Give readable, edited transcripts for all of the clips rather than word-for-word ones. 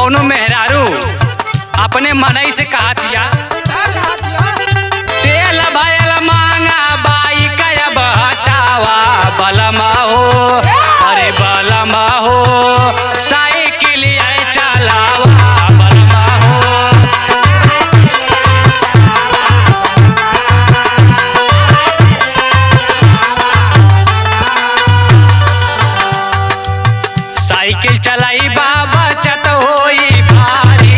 कौनो मेहरारू अपने मनई से कहा दिया तेल भयल मांगा बाई कया बहटावा बलमा हो अरे बलमा हो साइकिल चलावा बलमा हो। साइकिल चलाई बाबा चत होई भारी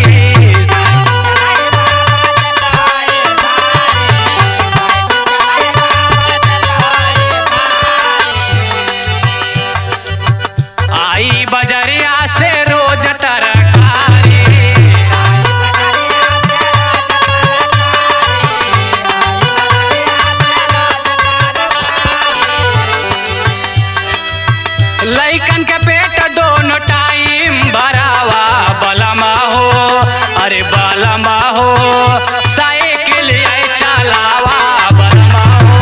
आई बजरिया से रोज तरकारी लइकन के पेट दोनों टाइम भरावा बलमा हो अरे बलमा हो साइकिल चलावा बलमा हो।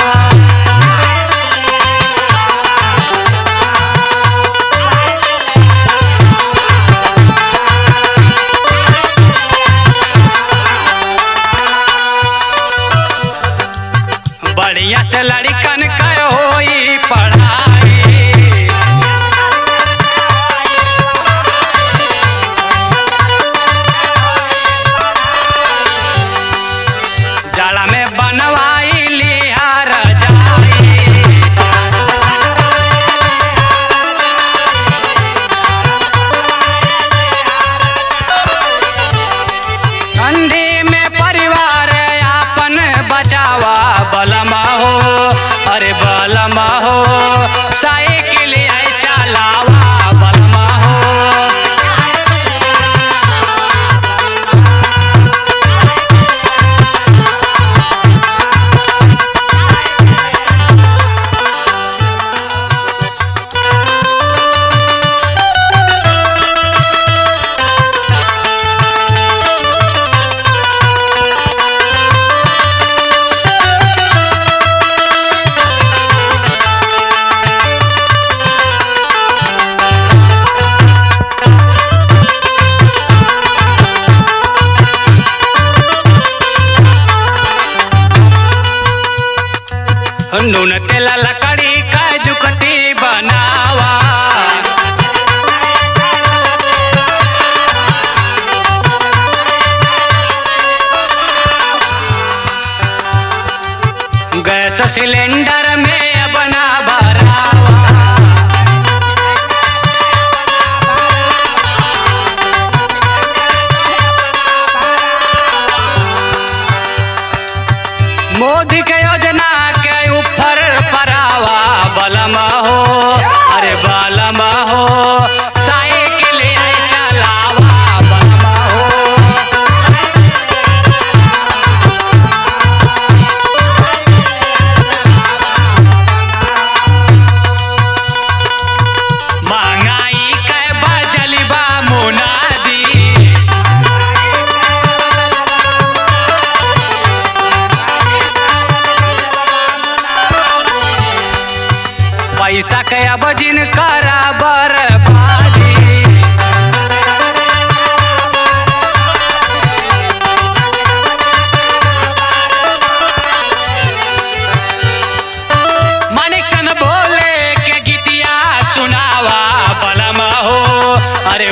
बढ़िया से लड़कन का होई पढ़ाई जाड़ा में बनवाई लिहार जाई ठंडी में परिवार आपन बचावा बलमा हो अरे बलमा हो साइकिल चलावा बलमा हो। नून तेला लकड़ी का जुकटी बनावा गैस सिलेंडर में अपना भरावा मोदी के योजना के ऊपर परावा बलमा हो अरे बलमा हो साइकिल चलावा बलमा हो। महंगाई के बजली बा मुनादी पैसा के अब जिन करा बर्बादी मानिक चंद बोले के गीतिया सुनावा बलमा हो अरे